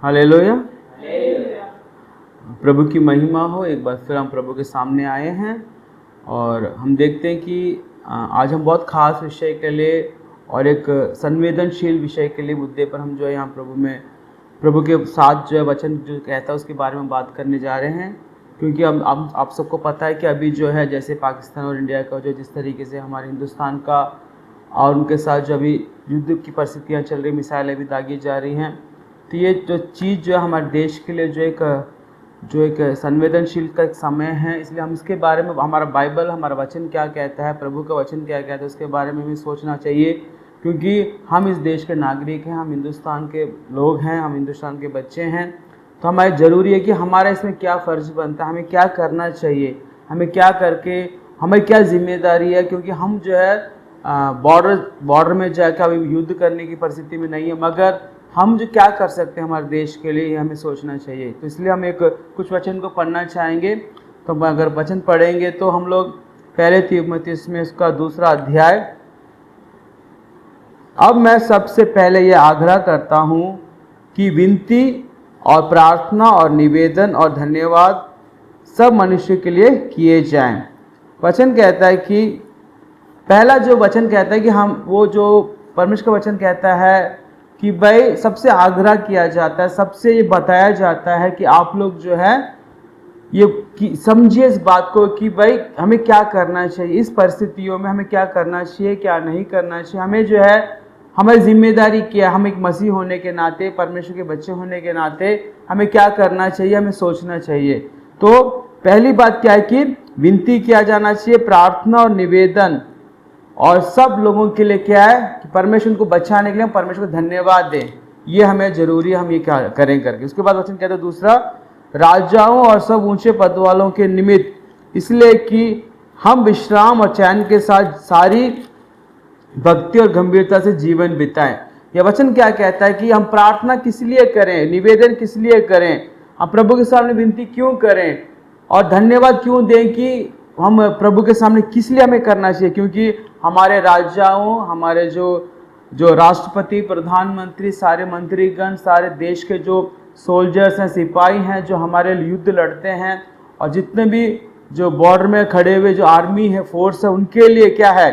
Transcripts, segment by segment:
Hallelujah. प्रभु की महिमा हो। एक बार फिर हम प्रभु के सामने आए हैं और हम देखते हैं कि आज हम बहुत खास विषय के लिए और एक संवेदनशील विषय के लिए मुद्दे पर हम जो है यहाँ प्रभु के साथ जो है वचन जो कहता है उसके बारे में बात करने जा रहे हैं। क्योंकि हम आप सबको पता है कि अभी जो है जैसे पाकिस्तान और इंडिया का जो जिस तरीके से हमारे हिंदुस्तान का और उनके साथ जो अभी युद्ध की परिस्थितियाँ चल रही, मिसाइलें भी दागी जा रही हैं, तो ये जो चीज़ जो है हमारे देश के लिए जो एक संवेदनशील का एक समय है। इसलिए हम इसके बारे में हमारा बाइबल हमारा वचन क्या कहता है, प्रभु का वचन क्या कहता है, उसके बारे में भी सोचना चाहिए। क्योंकि हम इस देश के नागरिक हैं, हम हिंदुस्तान के लोग हैं, हम हिंदुस्तान के बच्चे हैं, तो हमारे ज़रूरी है कि हमारा इसमें क्या फ़र्ज़ बनता है, हमें क्या करना चाहिए, हमें क्या करके हमें क्या जिम्मेदारी है। क्योंकि हम जो है बॉर्डर में जाकर अभी युद्ध करने की परिस्थिति में नहीं है, मगर हम जो क्या कर सकते हैं हमारे देश के लिए हमें सोचना चाहिए। तो इसलिए हम कुछ वचन को पढ़ना चाहेंगे। तो अगर वचन पढ़ेंगे तो हम लोग पहले तीमुथियुस में उसका 2 अध्याय। अब मैं सबसे पहले यह आग्रह करता हूँ कि विनती और प्रार्थना और निवेदन और धन्यवाद सब मनुष्य के लिए किए जाएं। वचन कहता है कि पहला जो वचन कहता है कि हम वो जो परमेश्वर का वचन कहता है कि भाई सबसे आग्रह किया जाता है, सबसे ये बताया जाता है कि आप लोग जो है ये समझिए इस बात को कि भाई हमें क्या करना चाहिए इस परिस्थितियों में, हमें क्या करना चाहिए क्या नहीं करना चाहिए। हमें जो है हमारी जिम्मेदारी क्या, हम एक मसीह होने के नाते, परमेश्वर के बच्चे होने के नाते हमें क्या करना चाहिए, हमें सोचना चाहिए। तो पहली बात क्या है कि विनती किया जाना चाहिए, प्रार्थना और निवेदन और सब लोगों के लिए क्या है कि परमेश्वर उनको बचाने के लिए हम परमेश्वर को धन्यवाद दें। ये हमें जरूरी है, हम ये क्या करें करके। उसके बाद वचन कहते हैं दूसरा, राजाओं और सब ऊंचे पद वालों के निमित्त, इसलिए कि हम विश्राम और चैन के साथ सारी भक्ति और गंभीरता से जीवन बिताएं। यह वचन क्या कहता है कि हम प्रार्थना किस लिए करें, निवेदन किस लिए करें, हम प्रभु के सामने विनती क्यों करें और धन्यवाद क्यों दें कि हम प्रभु के सामने किस लिए हमें करना चाहिए। क्योंकि हमारे राजाओं, हमारे जो राष्ट्रपति, प्रधानमंत्री, सारे मंत्रीगण, सारे देश के जो सोल्जर्स हैं, सिपाही हैं, जो हमारे युद्ध लड़ते हैं, और जितने भी जो बॉर्डर में खड़े हुए जो आर्मी है, फोर्स है, उनके लिए क्या है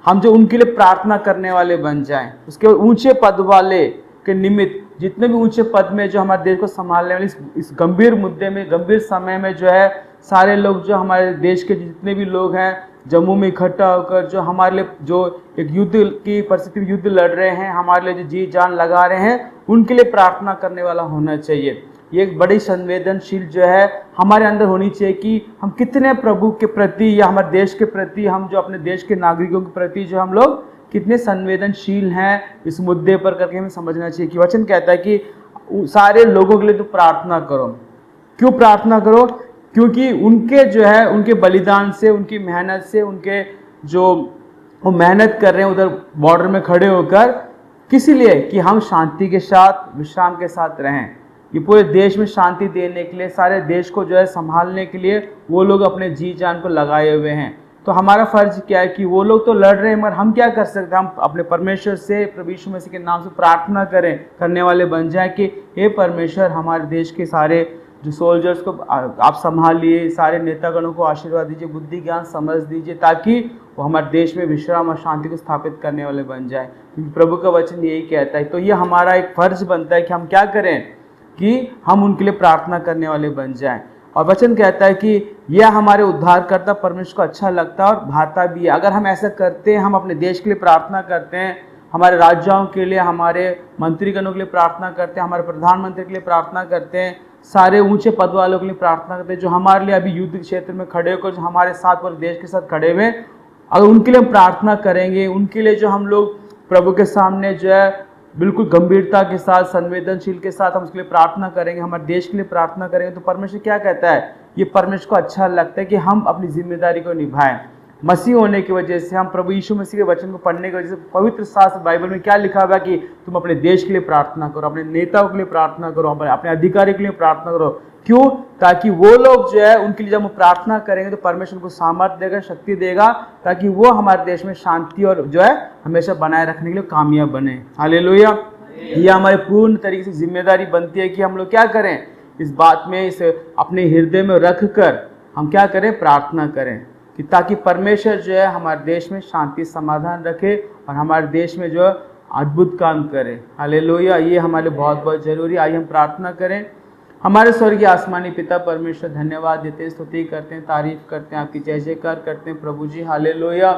हम जो उनके लिए प्रार्थना करने वाले बन जाएं। उसके ऊंचे पद वाले के निमित्त, जितने भी ऊंचे पद में जो हमारे देश को संभालने वाले इस गंभीर मुद्दे में, गंभीर समय में जो है सारे लोग जो हमारे देश के जितने भी लोग हैं जम्मू में इकट्ठा होकर जो हमारे लिए जो एक युद्ध की परिस्थिति में युद्ध लड़ रहे हैं, हमारे लिए जो जी जान लगा रहे हैं, उनके लिए प्रार्थना करने वाला होना चाहिए। ये एक बड़ी संवेदनशील जो है हमारे अंदर होनी चाहिए कि हम कितने प्रभु के प्रति या हमारे देश के प्रति, हम जो अपने देश के नागरिकों के प्रति जो हम लोग कितने संवेदनशील हैं इस मुद्दे पर करके हमें समझना चाहिए। कि वचन कहता है कि सारे लोगों के लिए तो प्रार्थना करो। क्यों प्रार्थना करो? क्योंकि उनके जो है उनके बलिदान से, उनकी मेहनत से, उनके जो वो मेहनत कर रहे हैं उधर बॉर्डर में खड़े होकर, किस लिए कि हम शांति के साथ, विश्राम के साथ रहें। ये पूरे देश में शांति देने के लिए, सारे देश को जो है संभालने के लिए वो लोग अपने जी जान को लगाए हुए हैं। तो हमारा फर्ज क्या है कि वो लोग तो लड़ रहे हैं, मगर हम क्या कर सकते हैं? हम अपने परमेश्वर से, प्रभु यीशु मसीह के नाम से प्रार्थना करने वाले बन जाए कि हे परमेश्वर, हमारे देश के सारे जो सोल्जर्स को आप संभालिए, सारे नेतागणों को आशीर्वाद दीजिए, बुद्धि ज्ञान समझ दीजिए, ताकि वो हमारे देश में विश्राम और शांति को स्थापित करने वाले बन जाए। क्योंकि प्रभु का वचन यही कहता है। तो ये हमारा एक फर्ज बनता है कि हम क्या करें कि हम उनके लिए प्रार्थना करने वाले बन जाएं। और वचन कहता है कि यह हमारे उद्धारकर्ता परमेश्वर को अच्छा लगता है और भाता भी है। अगर हम ऐसा करते हैं, हम अपने देश के लिए प्रार्थना करते हैं, हमारे राज्यों के लिए, हमारे मंत्रीगणों के लिए प्रार्थना करते हैं, हमारे प्रधानमंत्री के लिए प्रार्थना करते हैं, सारे ऊंचे पद वालों के लिए प्रार्थना करते हैं, जो हमारे लिए अभी युद्ध क्षेत्र में खड़े होकर जो हमारे साथ पूरे देश के साथ खड़े हुए, अगर उनके लिए हम प्रार्थना करेंगे, उनके लिए जो हम लोग प्रभु के सामने जो है बिल्कुल गंभीरता के साथ, संवेदनशील के साथ हम उसके लिए प्रार्थना करेंगे, हमारे देश के लिए प्रार्थना करेंगे, तो परमेश्वर क्या कहता है? ये परमेश्वर को अच्छा लगता है कि हम अपनी जिम्मेदारी को निभाएं। मसीह होने की वजह से, हम प्रभु यीशु मसीह के वचन को पढ़ने की वजह से, पवित्र शास्त्र बाइबल में क्या लिखा हुआ है कि तुम अपने देश के लिए प्रार्थना करो, अपने नेताओं के लिए प्रार्थना करो, अपने अधिकारी के लिए प्रार्थना करो। क्यों? ताकि वो लोग जो है उनके लिए जब हम प्रार्थना करेंगे तो परमेश्वर को सामर्थ्य देगा, शक्ति देगा, ताकि वो हमारे देश में शांति और जो है हमेशा बनाए रखने के लिए कामयाब बने। हालेलुया। ये हमारी पूर्ण तरीके से जिम्मेदारी बनती है कि हम लोग क्या करें, इस बात में इस अपने हृदय में रख कर हम क्या करें, प्रार्थना करें कि ताकि परमेश्वर जो है हमारे देश में शांति समाधान रखे और हमारे देश में जो है अद्भुत काम करे। हालेलुया, ये हमारे लिए बहुत बहुत जरूरी। आइए हम प्रार्थना करें। हमारे स्वर्गीय आसमानी पिता परमेश्वर, धन्यवाद देते हैं, स्तुति करते हैं, तारीफ करते हैं, आपकी जय जयकार करते हैं प्रभु जी। हालेलुया,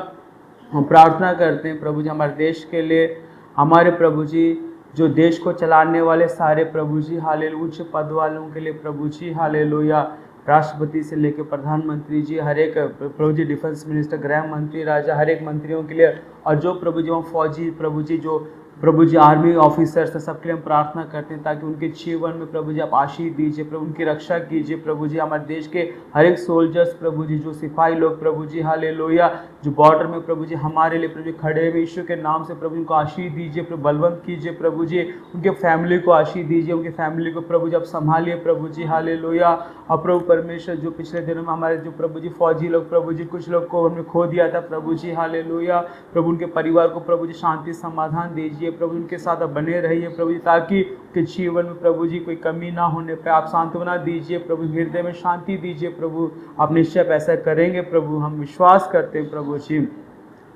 हम प्रार्थना करते हैं प्रभु जी हमारे देश के लिए, हमारे प्रभु जी जो देश को चलाने वाले सारे प्रभु जी, हालेलुया, उच्च पद वालों के लिए प्रभु जी। हालेलुया, राष्ट्रपति से लेकर प्रधानमंत्री जी, हर एक प्रभु जी, डिफेंस मिनिस्टर, गृह मंत्री, राजा, हर एक मंत्रियों के लिए, और जो प्रभु जी वहाँ फौजी प्रभु जी, जो प्रभु जी आर्मी ऑफिसर्स हैं, सबके लिए हम प्रार्थना करते हैं ताकि उनके जीवन में प्रभु जी आप आशीष दीजिए, प्रभु उनकी रक्षा कीजिए प्रभु जी। हमारे देश के हर एक सोल्जर्स प्रभु जी, जो सिपाही लोग प्रभु जी, हालेलुया, जो बॉर्डर में प्रभु जी हमारे लिए प्रभु जी खड़े हुए, यीशु के नाम से प्रभु उनको आशीष दीजिए, प्रभु बलवंत कीजिए प्रभु जी, उनके फैमिली को आशीष दीजिए, उनके फैमिली को प्रभु जी आप संभालिए प्रभु जी। हालेलुया, और प्रभु परमेश्वर जो पिछले दिनों में हमारे जो प्रभु जी फौजी लोग प्रभु जी, कुछ लोग को हमने खो दिया था प्रभु जी। हालेलुया, प्रभु उनके परिवार को प्रभु जी शांति समाधान दीजिए प्रभु, उनके साथ बने रहिए प्रभु जी, ताकि उनके जीवन में प्रभु जी कोई कमी ना होने पे आप सांत्वना दीजिए प्रभु, हृदय में शांति दीजिए प्रभु। आप निश्चय ऐसा करेंगे प्रभु, हम विश्वास करते हैं प्रभु जी।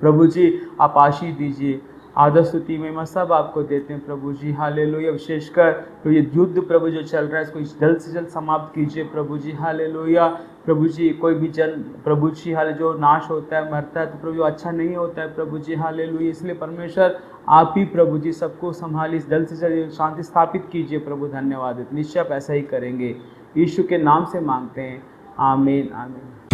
प्रभु जी आप आशीष दीजिए, आदर स्तुति महिमा सब आपको देते हैं प्रभु जी। हालेलुया, विशेषकर तो ये युद्ध प्रभु जो चल रहा है इसको जल्द से जल्द समाप्त कीजिए प्रभु जी। हालेलुया, प्रभु जी कोई भी जन प्रभु जी हाल जो नाश होता है, मरता है, तो प्रभु अच्छा नहीं होता है प्रभु जी। हालेलुया, इसलिए परमेश्वर आप ही प्रभु जी सबको संभालिए, जल्द से जल्द शांति स्थापित कीजिए प्रभु। धन्यवाद, निश्चय आप ऐसा ही करेंगे, यीशु के नाम से मांगते हैं, आमीन आमीन।